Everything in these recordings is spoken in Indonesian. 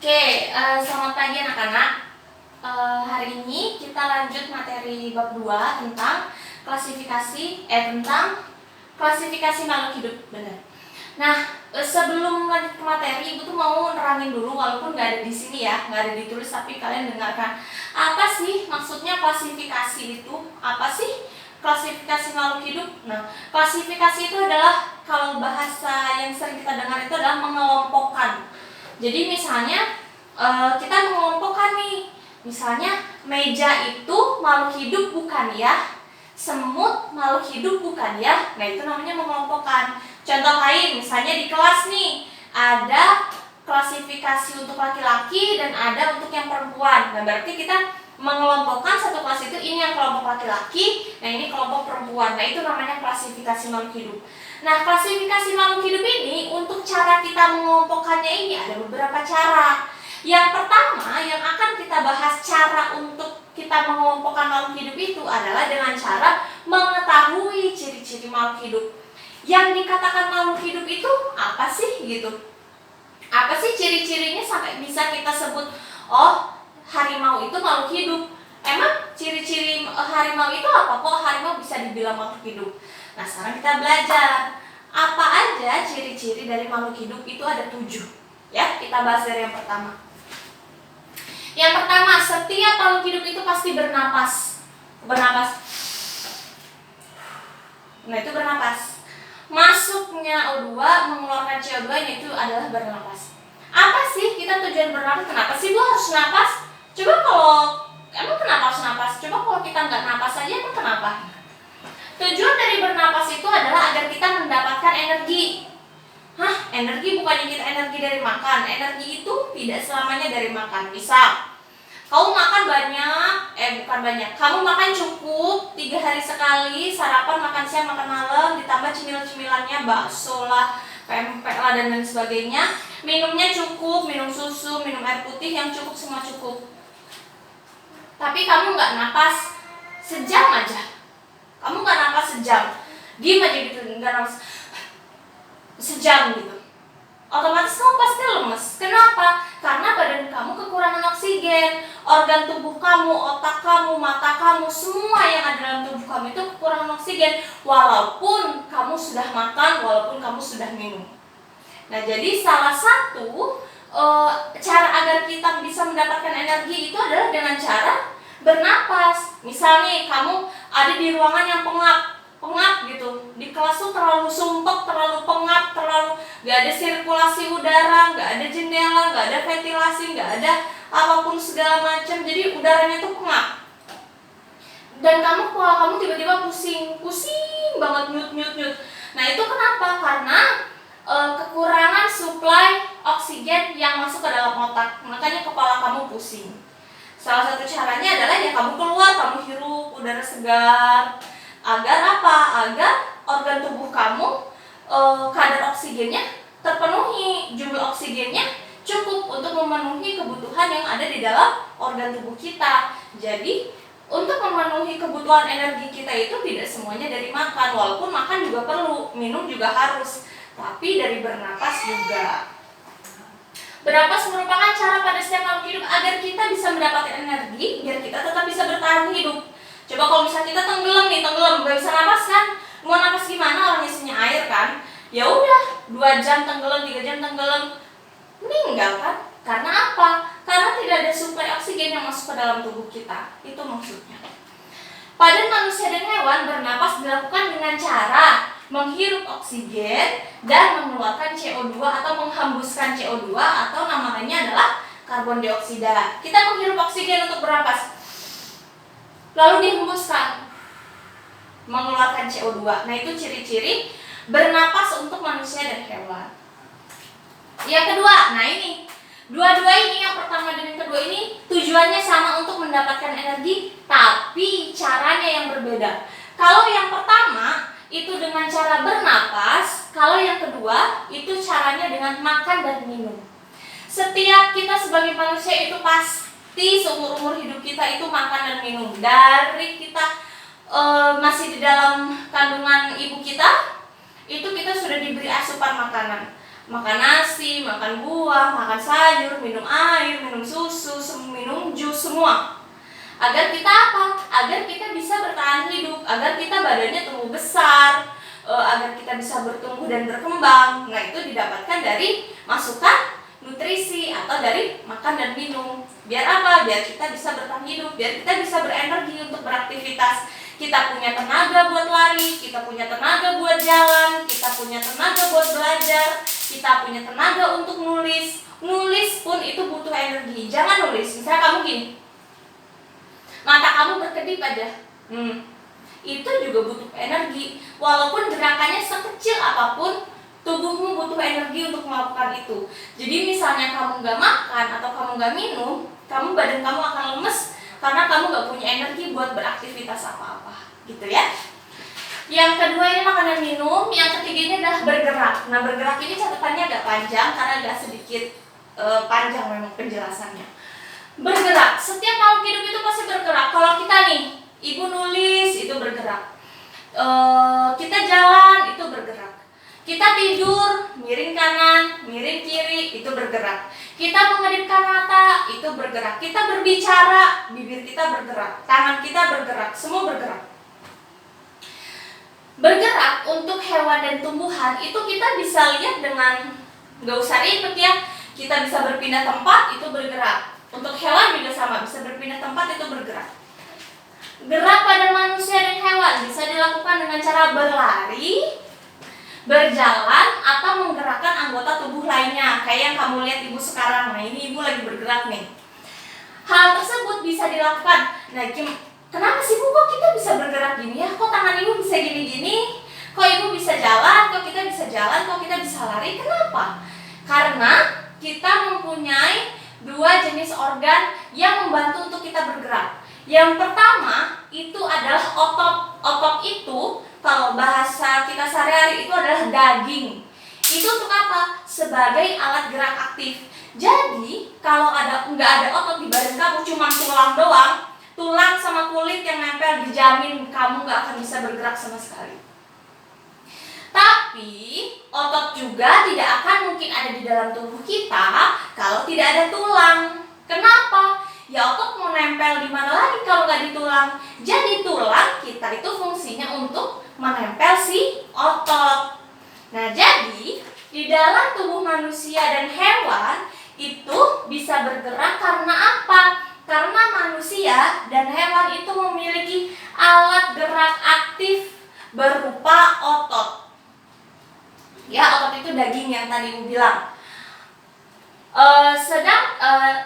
Selamat pagi anak-anak. Hari ini kita lanjut materi bab 2 tentang klasifikasi makhluk hidup, benar. Nah, sebelum lanjut ke materi, Ibu tuh mau nerangin dulu, walaupun nggak ada di sini ya, nggak ada ditulis, tapi kalian dengarkan. Apa sih maksudnya klasifikasi itu? Apa sih klasifikasi makhluk hidup? Nah, klasifikasi itu adalah, kalau bahasa yang sering kita dengar itu adalah mengelompokkan. Jadi misalnya kita mengelompokkan nih, misalnya meja itu makhluk hidup bukan ya, semut makhluk hidup bukan ya. Nah, itu namanya mengelompokkan. Contoh lain, misalnya di kelas nih ada klasifikasi untuk laki-laki dan ada untuk yang perempuan. Nah, berarti kita mengelompokkan satu kelas itu, ini yang kelompok laki-laki, nah ini kelompok perempuan. Nah, itu namanya klasifikasi makhluk hidup. Nah, klasifikasi makhluk hidup ini, untuk cara kita mengelompokkannya ini ada beberapa cara. Yang pertama yang akan kita bahas cara untuk kita mengelompokkan makhluk hidup itu adalah dengan cara mengetahui ciri-ciri makhluk hidup. Yang dikatakan makhluk hidup itu apa sih gitu? Apa sih ciri-cirinya sampai bisa kita sebut, oh, harimau itu makhluk hidup? Emang ciri-ciri harimau itu apa? Kok harimau bisa dibilang makhluk hidup? Nah, sekarang kita belajar apa aja ciri-ciri dari makhluk hidup. Itu ada 7 ya. Kita bahas dari yang pertama. Yang pertama, setiap makhluk hidup itu pasti bernapas. Nah, itu bernapas. Masuknya O2, mengeluarkan CO2, itu adalah bernapas. Apa sih kita tujuan bernapas? Kenapa sih Bu harus napas? Coba emang kenapa harus napas? Coba kalau kita nggak napas aja, emang kenapa? Tujuan dari bernapas itu adalah agar kita mendapatkan energi. Energi bukannya kita energi dari makan. Energi itu tidak selamanya dari makan. Misal, kamu makan kamu makan cukup 3 hari sekali, sarapan, makan siang, makan malam, ditambah cemil-cemilannya, bakso lah, pempek lah, dan lain sebagainya. Minumnya cukup, minum susu, minum air putih yang cukup, semua cukup. Tapi kamu nggak napas sejam aja. Kamu nggak napas sejam, diem aja gitu, nggak napas sejam gitu, otomatis kamu pasti lemes. Kenapa? Karena badan kamu kekurangan oksigen. Organ tubuh kamu, otak kamu, mata kamu, semua yang ada dalam tubuh kamu itu kekurangan oksigen, walaupun kamu sudah makan, walaupun kamu sudah minum. Nah, jadi salah satu cara agar kita bisa mendapatkan energi itu adalah dengan cara bernapas. Misalnya kamu ada di ruangan yang pengap gitu, di kelas tuh terlalu sumpek, terlalu pengap, gak ada sirkulasi udara, gak ada jendela, gak ada ventilasi, gak ada apapun segala macam, jadi udaranya tuh pengap. Dan kepala kamu tiba-tiba pusing banget, nyut. Nah, itu kenapa? Karena kekurangan suplai oksigen yang masuk ke dalam otak, makanya kepala kamu pusing. Salah satu caranya adalah ya kamu keluar, kamu hirup udara segar. Agar apa? Agar organ tubuh kamu kadar oksigennya terpenuhi, jumlah oksigennya cukup untuk memenuhi kebutuhan yang ada di dalam organ tubuh kita. Jadi untuk memenuhi kebutuhan energi kita itu tidak semuanya dari makan, walaupun makan juga perlu, minum juga harus, tapi dari bernapas juga. Bernapas merupakan cara pada setiap makhluk hidup agar kita bisa mendapatkan energi, biar kita tetap bisa bertahan hidup. Coba kalau misalnya kita tenggelam, nggak bisa napas kan? Mau napas gimana? Orang isinya air kan? Ya udah, 2 jam tenggelam, 3 jam tenggelam, meninggal kan? Karena apa? Karena tidak ada suplai oksigen yang masuk ke dalam tubuh kita. Itu maksudnya. Pada manusia dan hewan, bernapas dilakukan dengan cara menghirup oksigen dan mengeluarkan CO2 atau menghembuskan CO2, atau namanya adalah karbon dioksida. Kita menghirup oksigen untuk bernapas, lalu dihembuskan, mengeluarkan CO2. Nah, itu ciri-ciri bernapas untuk manusia dan hewan. Yang kedua, nah ini dua-dua ini, yang pertama dan yang kedua ini tujuannya sama, untuk mendapatkan energi, tapi caranya yang berbeda. Kalau yang pertama itu dengan cara bernapas, kalau yang kedua itu caranya dengan makan dan minum. Setiap kita sebagai manusia itu pasti seumur-umur hidup kita itu makan dan minum. Dari kita masih di dalam kandungan ibu kita, itu kita sudah diberi asupan makanan. makan nasi, makan buah, makan sayur, minum air, minum susu, minum jus, semua. Agar kita apa? Agar kita bisa bertahan hidup, agar kita badannya tumbuh besar, agar kita bisa bertumbuh dan berkembang. Nah, itu didapatkan dari masukan nutrisi atau dari makan dan minum. Biar apa? Biar kita bisa bertahan hidup, biar kita bisa berenergi untuk beraktivitas. Kita punya tenaga buat lari, kita punya tenaga buat jalan, kita punya tenaga buat belajar, kita punya tenaga untuk nulis. Nulis pun itu butuh energi. Jangan nulis, misalnya kamu gini, mata kamu berkedip aja, itu juga butuh energi. Walaupun gerakannya sekecil apapun, tubuhmu butuh energi untuk melakukan itu. Jadi misalnya kamu gak makan atau kamu gak minum, badan kamu akan lemes karena kamu gak punya energi buat beraktivitas apa-apa, gitu ya. Yang kedua ini makan dan minum. Yang ketiga ini adalah bergerak. Nah, bergerak ini catatannya agak panjang karena agak sedikit panjang memang penjelasannya. Bergerak, setiap makhluk hidup itu pasti bergerak. Kalau kita nih, ibu nulis itu bergerak, kita jalan itu bergerak, kita tidur miring kanan, miring kiri itu bergerak, kita mengedipkan mata itu bergerak, kita berbicara, bibir kita bergerak, tangan kita bergerak, semua bergerak. Bergerak untuk hewan dan tumbuhan itu kita bisa lihat dengan gak usah ribet ya. Kita bisa berpindah tempat itu bergerak. Untuk hewan juga sama, bisa berpindah tempat itu bergerak. Gerak pada manusia dan hewan bisa dilakukan dengan cara berlari, berjalan, atau menggerakkan anggota tubuh lainnya. Kayak yang kamu lihat ibu sekarang. Nah, ini ibu lagi bergerak nih. Hal tersebut bisa dilakukan. Nah, kenapa sih Bu kok kita bisa bergerak gini ya? Kok tangan ibu bisa gini-gini? Kok ibu bisa jalan? Kok kita bisa jalan? Kok kita bisa lari? Kenapa? Karena kita mempunyai dua jenis organ yang membantu untuk kita bergerak. Yang pertama itu adalah otot. Otot itu kalau bahasa kita sehari-hari itu adalah daging. Itu untuk apa? Sebagai alat gerak aktif. Jadi kalau nggak ada otot di badan kamu, cuma tulang doang, tulang sama kulit yang nempel, dijamin kamu nggak akan bisa bergerak sama sekali. Tapi otot juga tidak akan mungkin ada di dalam tubuh kita kalau tidak ada tulang. Kenapa? Ya otot mau nempel di mana lagi kalau nggak di tulang. Jadi tulang kita itu fungsinya untuk menempel si otot. Nah, jadi di dalam tubuh manusia dan hewan itu bisa bergerak karena apa? Karena manusia dan hewan itu memiliki alat gerak aktif berupa otot. Ya, otot itu daging yang tadi ibu bilang. Sedang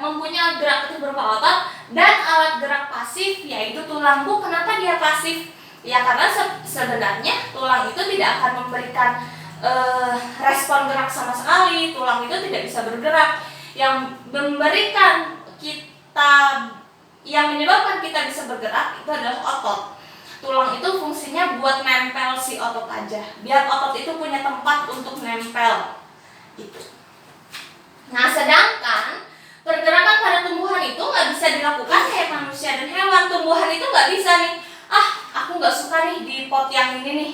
mempunyai gerak aktif berupa otot dan alat gerak pasif yaitu tulang. Bu, kenapa dia pasif? Ya karena sebenarnya tulang itu tidak akan memberikan respon gerak sama sekali. Tulang itu tidak bisa bergerak. Yang memberikan yang menyebabkan kita bisa bergerak itu adalah otot. Tulang itu fungsinya buat nempel si otot aja, biar otot itu punya tempat untuk nempel gitu. Nah, sedangkan pergerakan pada tumbuhan itu nggak bisa dilakukan kayak manusia dan hewan. Tumbuhan itu nggak bisa nih, aku nggak suka nih di pot yang ini nih,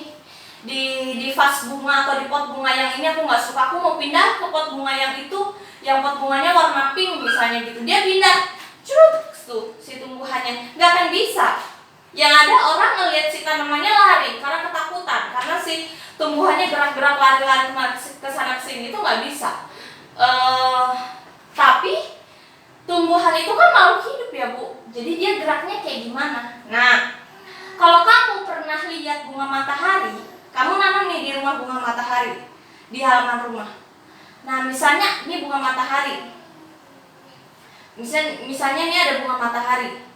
di vas bunga atau di pot bunga yang ini aku nggak suka, aku mau pindah ke pot bunga yang itu, yang pot bunganya warna pink misalnya gitu. Dia pindah, tuh si tumbuhannya nggak akan bisa. Yang ada orang ngelihat si tanamannya lari karena ketakutan, karena si tumbuhannya gerak-gerak lari-lari ke sana kesini, itu nggak bisa. Tapi tumbuhan itu kan makhluk hidup ya Bu, jadi dia geraknya kayak gimana? Nah, kalau kamu pernah lihat bunga matahari, kamu nanam nih di rumah bunga matahari di halaman rumah. Nah, misalnya ini bunga matahari. Misalnya ini ada bunga matahari.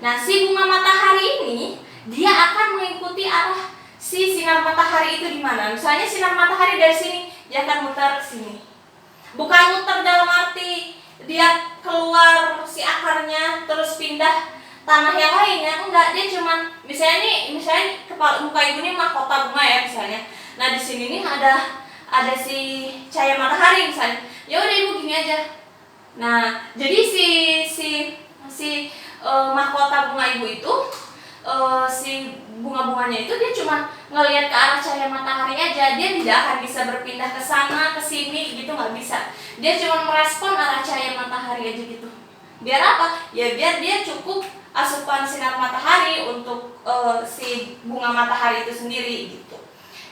Nah, si bunga matahari ini dia akan mengikuti arah si sinar matahari itu di mana. Misalnya sinar matahari dari sini, dia akan muter ke sini. Bukan muter dalam arti dia keluar si akarnya terus pindah tanah yang lainnya, enggak. Dia cuma misalnya kepala muka ibu ini mahkota bunga ya misalnya. Nah, di sini nih ada si cahaya matahari misalnya. Ya udah ibu gini aja. Nah, jadi si mahkota bunga ibu itu si bunga-bunganya itu dia cuma ngelihat ke arah cahaya matahari aja, dia tidak akan bisa berpindah ke sana ke sini gitu, nggak bisa. Dia cuma merespon arah cahaya matahari aja gitu. Biar apa? Ya biar dia cukup asupan sinar matahari untuk si bunga matahari itu sendiri gitu.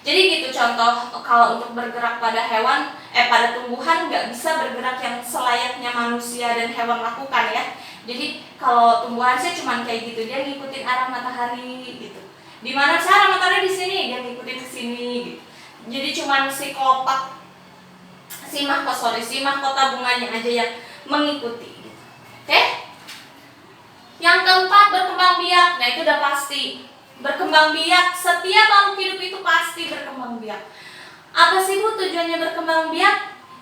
Jadi gitu contoh kalau untuk bergerak pada hewan, pada tumbuhan nggak bisa bergerak yang selayaknya manusia dan hewan lakukan ya. Jadi kalau tumbuhan sih cuma kayak gitu, dia ngikutin arah matahari gitu. Di mana arah matahari di sini, dia ngikutin ke sini gitu. Jadi cuma si mahkota bunganya aja yang mengikuti gitu. Oke? Yang keempat, berkembang biak. Nah, itu udah pasti. Berkembang biak, setiap makhluk hidup itu pasti berkembang biak. Apa sih Bu tujuannya berkembang biak?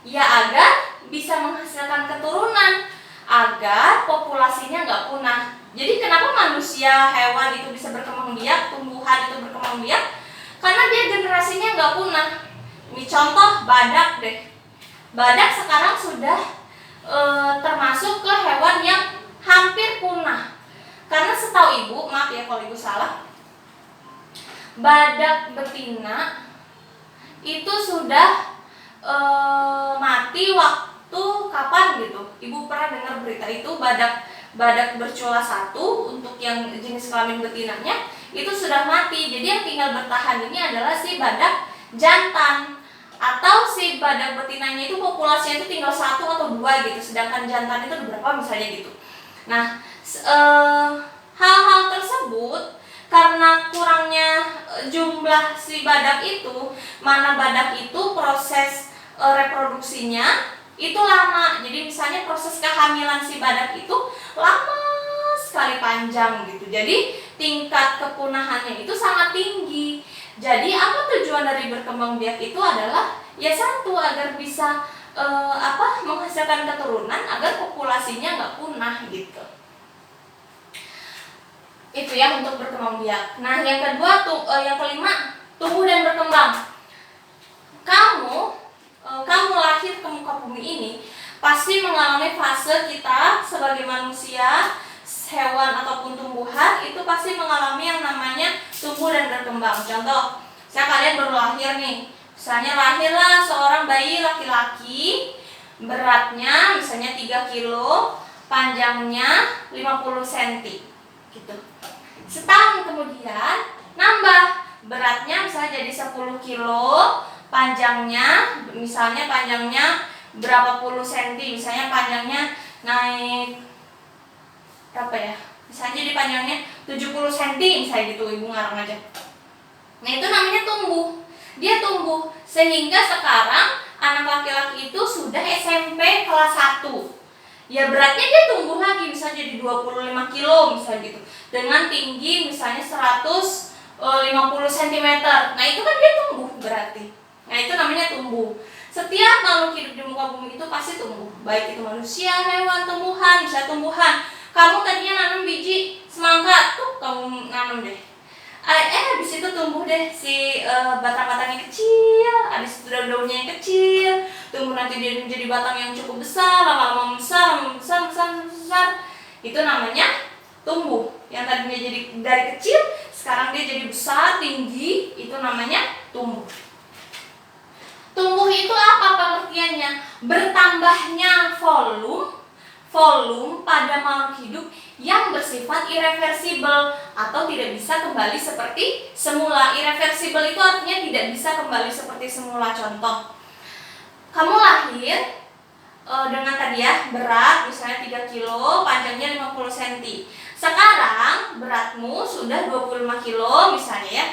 Ya agar bisa menghasilkan keturunan, agar populasinya nggak punah. Jadi kenapa manusia, hewan itu bisa berkembang biak, tumbuhan itu berkembang biak? Karena dia generasinya nggak punah. Ini contoh badak deh. Badak sekarang sudah termasuk ke hewan yang hampir punah. Karena setahu Ibu, maaf ya kalau Ibu salah, badak betina itu sudah mati waktu kapan gitu. Ibu pernah dengar berita itu badak bercula satu untuk yang jenis kelamin betinanya itu sudah mati. Jadi yang tinggal bertahan ini adalah si badak jantan, atau si badak betinanya itu populasinya itu tinggal 1 atau 2 gitu, sedangkan jantan itu berapa misalnya gitu. Nah, hal-hal tersebut karena kurangnya jumlah si badak itu, mana badak itu proses reproduksinya itu lama. Jadi misalnya proses kehamilan si badak itu lama sekali, panjang gitu. Jadi tingkat kepunahannya itu sangat tinggi. Jadi apa tujuan dari berkembang biak itu adalah ya satu, agar bisa menghasilkan keturunan agar populasinya nggak punah gitu. Itu ya untuk berkembang biak. Nah, yang kedua yang kelima, tumbuh dan berkembang. Kamu lahir ke muka bumi ini pasti mengalami fase, kita sebagai manusia, hewan ataupun tumbuhan itu pasti mengalami yang namanya tumbuh dan berkembang. Contoh, misalnya kalian baru lahir nih, misalnya lahirlah seorang bayi laki-laki, beratnya misalnya 3 kilo, panjangnya 50 cm gitu. Setahun kemudian nambah, beratnya misalnya jadi 10 kilo, panjangnya berapa puluh senti, misalnya panjangnya naik berapa ya, misalnya jadi panjangnya 70 cm misalnya gitu, Ibu ngarang aja. Nah, itu namanya tumbuh. Dia tumbuh sehingga sekarang anak laki-laki itu sudah SMP kelas 1. Ya beratnya dia tumbuh lagi, misalnya jadi 25 kilo misalnya gitu, dengan tinggi misalnya 150 cm. Nah, itu kan dia tumbuh berarti. Nah, itu namanya tumbuh. Setiap makhluk hidup di muka bumi itu pasti tumbuh, baik itu manusia, hewan, tumbuhan. Misalnya tumbuhan, kamu tadinya nanam biji semangka, tuh kamu nanam deh. Habis itu tumbuh deh si batang-batangnya kecil, habis itu daun-daunnya yang kecil, tumbuh nanti dia menjadi batang yang cukup besar, lama-lama besar. Itu namanya tumbuh. Yang tadinya jadi dari kecil, sekarang dia jadi besar, tinggi, itu namanya tumbuh. Tumbuh itu apa pengertiannya? Bertambahnya volume pada makhluk hidup yang bersifat irreversibel atau tidak bisa kembali seperti semula. Irreversibel itu artinya tidak bisa kembali seperti semula. Contoh, kamu lahir dengan tadi ya, berat misalnya 3 kilo, panjangnya 50 cm. Sekarang beratmu sudah 25 kilo misalnya ya,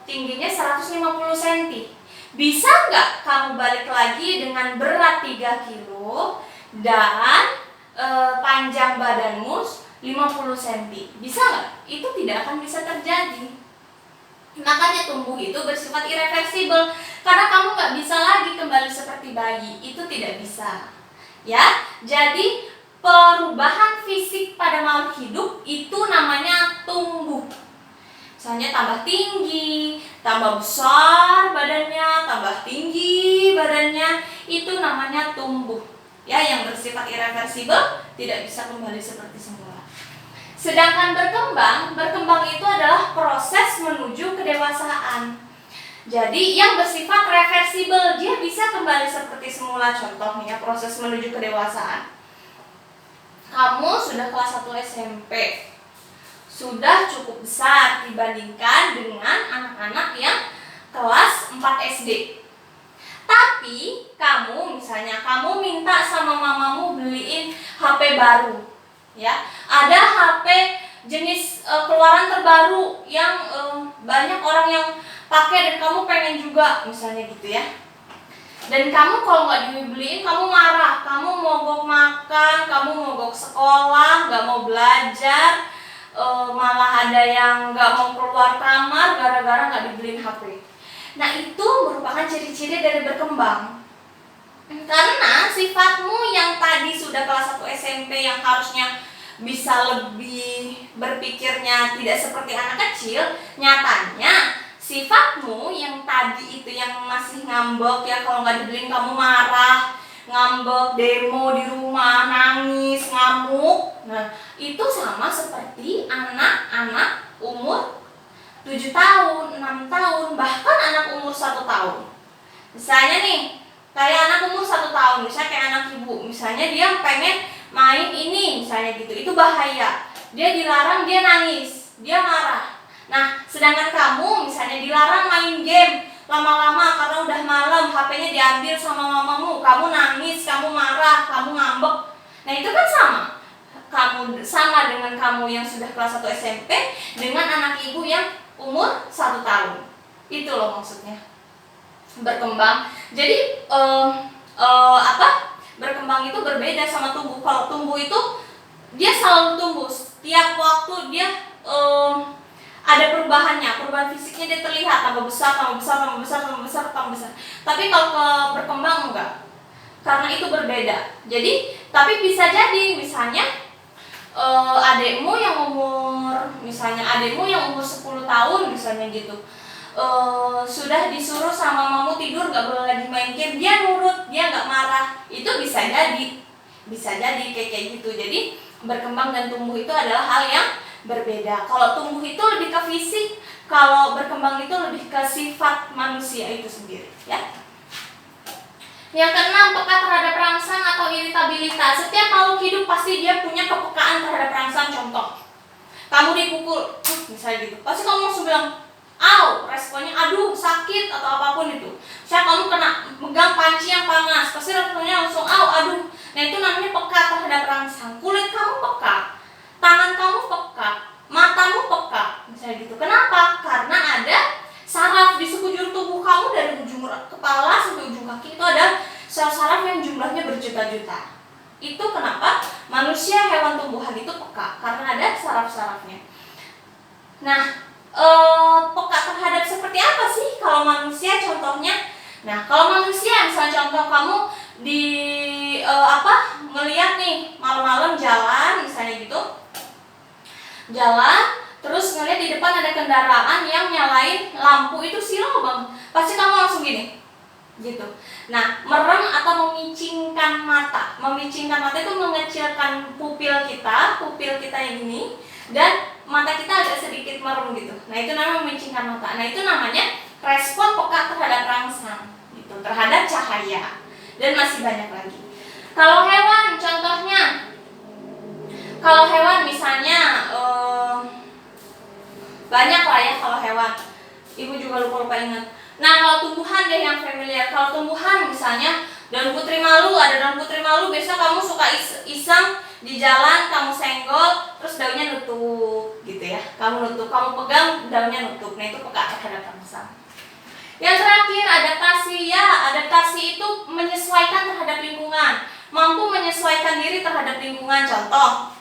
tingginya 150 cm. Bisa nggak kamu balik lagi dengan berat 3 kilo dan panjang badanmu 50 cm? Bisa nggak? Itu tidak akan bisa terjadi. Makanya tumbuh itu bersifat irreversibel, karena kamu nggak bisa lagi kembali seperti bayi. Itu tidak bisa. Ya, jadi perubahan fisik pada makhluk hidup itu namanya tumbuh. Misalnya tambah tinggi, tambah besar badannya, tambah tinggi badannya, itu namanya tumbuh. Ya, yang bersifat irreversibel, tidak bisa kembali seperti semula. Sedangkan berkembang itu adalah proses menuju kedewasaan. Jadi yang bersifat reversibel, dia bisa kembali seperti semula. Contohnya proses menuju kedewasaan. Kamu sudah kelas 1 SMP, sudah cukup besar dibandingkan dengan anak-anak yang kelas 4 SD. Tapi misalnya kamu minta sama mamamu beliin HP baru, ya. Ada HP jenis keluaran terbaru yang banyak orang yang pakai dan kamu pengen juga, misalnya gitu ya. Dan kamu kalau nggak dibeliin, kamu marah, kamu mogok makan, kamu mogok sekolah, nggak mau belajar, malah ada yang nggak mau keluar kamar gara-gara nggak dibeliin HP. Nah, itu merupakan ciri-ciri dari berkembang. Karena sifatmu yang tadi sudah kelas 1 SMP yang harusnya bisa lebih berpikirnya tidak seperti anak kecil, nyatanya sifatmu yang tadi itu yang masih ngambek ya, kalau nggak dibeliin kamu marah, ngambek, demo di rumah, nangis, ngamuk. Nah, itu sama seperti anak-anak umur 7 tahun, 6 tahun, bahkan anak umur 1 tahun. Misalnya nih, kayak anak umur 1 tahun, misalnya kayak anak ibu, misalnya dia pengen main ini, misalnya gitu, itu bahaya. Dia dilarang, dia nangis, dia marah. Nah, sedangkan kamu misalnya dilarang main game, lama-lama karena udah malam, HP-nya diambil sama mamamu, kamu nangis, kamu marah, kamu ngambek. Nah, itu kan sama. Kamu sama dengan kamu yang sudah kelas 1 SMP dengan anak ibu yang umur 1 tahun. Itu loh maksudnya berkembang. Jadi berkembang itu berbeda sama tumbuh. Kalau tumbuh itu dia selalu tumbuh, setiap waktu dia ada perubahannya, perubahan fisiknya dia terlihat tambah besar, tambah besar, tambah besar, tambah besar, tambah besar. Tapi kalau berkembang enggak, karena itu berbeda. Jadi tapi bisa jadi misalnya adikmu yang umur 10 tahun misalnya gitu, sudah disuruh sama mamamu tidur, gak boleh lagi main game, dia nurut, dia gak marah. Itu bisa jadi kayak gitu. Jadi berkembang dan tumbuh itu adalah hal yang berbeda. Kalau tumbuh itu lebih ke fisik, kalau berkembang itu lebih ke sifat manusia itu sendiri, ya. Yang keenam, peka terhadap rangsang atau iritabilitas. Setiap makhluk hidup pasti dia punya kepekaan terhadap rangsang. Contoh, kamu dipukul, misalnya gitu, pasti kamu langsung bilang, "Au!" Responnya, "Aduh, sakit," atau apapun itu. Misalnya kamu kena megang panci yang panas, pasti responnya langsung, "Au, aduh." Nah, itu namanya peka terhadap rangsang. Kulit kamu peka, tangan kamu peka, matamu peka, misalnya gitu. Kenapa? Karena ada saraf di sekujur tubuh kamu, dari ujung kepala sampai ujung kaki itu ada saraf yang jumlahnya berjuta-juta. Itu kenapa manusia, hewan, tumbuhan itu peka, karena ada saraf-sarafnya. Nah, peka terhadap seperti apa sih kalau manusia contohnya? Nah, kalau manusia misalnya contoh kamu di ngeliat nih malam-malam jalan misalnya gitu, jalan terus ngeliat di depan ada kendaraan yang nyalain lampu itu silau banget, pasti kamu langsung gini gitu. Nah, merem atau memicingkan mata itu mengecilkan pupil kita yang ini, dan mata kita agak sedikit merem gitu. Nah, itu namanya memicingkan mata. Nah, itu namanya respon peka terhadap rangsang gitu, terhadap cahaya, dan masih banyak lagi. Kalau hewan contohnya, misalnya banyak lah ya kalau hewan. Ibu juga lupa ingat. Nah, kalau tumbuhan deh yang familiar. Kalau tumbuhan misalnya daun putri malu, ada daun putri malu, biasa kamu suka iseng di jalan, kamu senggol, terus daunnya nutup gitu ya. Kamu pegang daunnya nutup. Nah, itu peka terhadap rangsang. Yang terakhir, adaptasi. Ya, adaptasi itu menyesuaikan terhadap lingkungan, mampu menyesuaikan diri terhadap lingkungan. Contoh,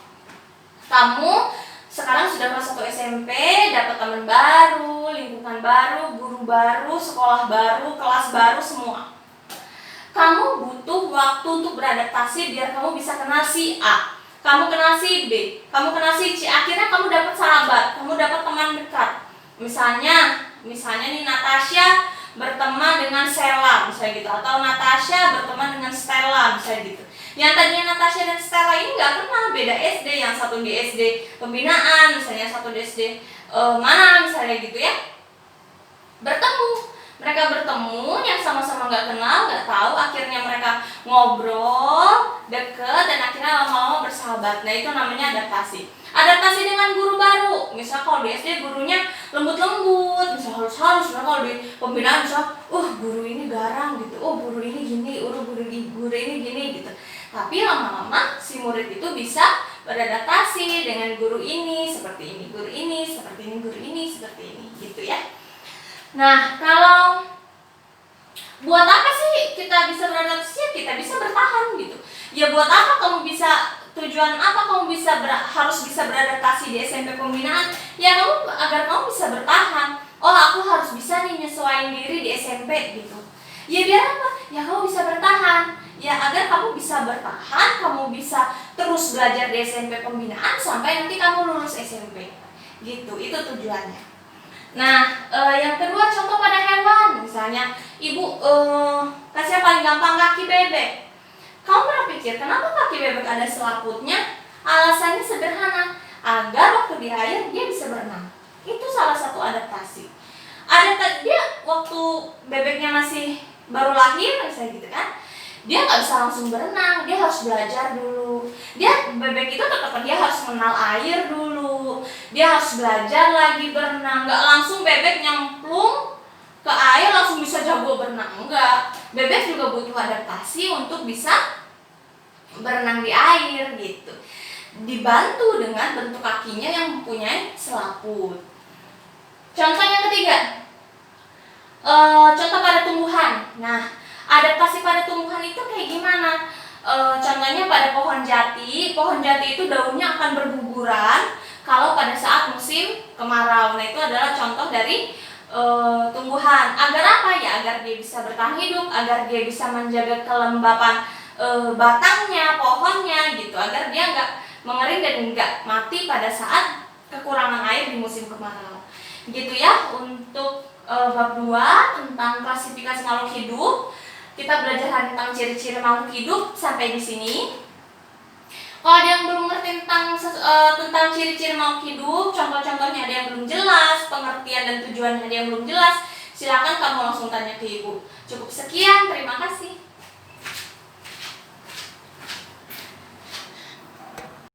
kamu sekarang sudah kelas 1 SMP, dapat teman baru, lingkungan baru, guru baru, sekolah baru, kelas baru, semua. Kamu butuh waktu untuk beradaptasi biar kamu bisa kenal si A, kamu kenal si B, kamu kenal si C. Akhirnya kamu dapat sahabat, kamu dapat teman dekat. Misalnya nih Natasha berteman dengan Sheila, misalnya gitu, atau Natasha berteman dengan Stella, misalnya gitu. Yang tadinya Natasha dan Stella ini nggak kenal, beda SD, yang satu di SD pembinaan misalnya, satu di SD mana misalnya gitu ya. Mereka bertemu yang sama-sama nggak kenal, nggak tahu, akhirnya mereka ngobrol deket dan akhirnya lama-lama bersahabat. Nah, itu namanya adaptasi. Adaptasi dengan guru baru, misal kalau di SD gurunya lembut-lembut, misal halus-halus. Nah, kalau di pembinaan misal guru ini garang gitu, guru ini gini, guru ini gini gitu. Tapi lama-lama si murid itu bisa beradaptasi dengan guru ini seperti ini, guru ini seperti ini, guru ini seperti ini gitu ya. Nah, kalau buat apa sih kita bisa beradaptasi? Kita bisa bertahan gitu. Ya buat apa kamu bisa, tujuan apa kamu bisa harus bisa beradaptasi di SMP pembinaan? Ya agar kamu bisa bertahan. Oh, aku harus bisa nih nyesuaiin diri di SMP gitu. Ya biar apa? Ya kamu bisa bertahan. Ya agar kamu bisa bertahan, kamu bisa terus belajar di SMP pembinaan sampai nanti kamu lulus SMP. Gitu, itu tujuannya. Nah, yang kedua contoh pada hewan, misalnya ibu kasih yang paling gampang, kaki bebek. Kamu pernah pikir kenapa kaki bebek ada selaputnya? Alasannya sederhana, agar waktu di air dia bisa berenang. Itu salah satu adaptasi. Dia waktu bebeknya masih baru lahir, misalnya gitu kan, dia nggak bisa langsung berenang, dia harus belajar dulu. Bebek itu tetap dia harus mengenal air dulu, dia harus belajar lagi berenang. Nggak langsung bebek nyemplung ke air langsung bisa jago berenang, enggak. Bebek juga butuh adaptasi untuk bisa berenang di air gitu. Dibantu dengan bentuk kakinya yang mempunyai selaput. Contoh yang ketiga, contoh pada tumbuhan. Nah, adaptasi pada tumbuhan itu kayak gimana? Contohnya pada pohon jati itu daunnya akan berguguran kalau pada saat musim kemarau. Nah, itu adalah contoh dari tumbuhan. Agar apa ya? Agar dia bisa bertahan hidup, agar dia bisa menjaga kelembapan batangnya, pohonnya gitu, agar dia nggak mengering dan nggak mati pada saat kekurangan air di musim kemarau. Gitu ya untuk bab 2 tentang klasifikasi makhluk hidup. Kita belajar tentang ciri-ciri makhluk hidup sampai di sini. Kalau ada yang belum ngerti tentang ciri-ciri makhluk hidup, contoh-contohnya ada yang belum jelas, pengertian dan tujuannya ada yang belum jelas, silakan kamu langsung tanya ke ibu. Cukup sekian, terima kasih.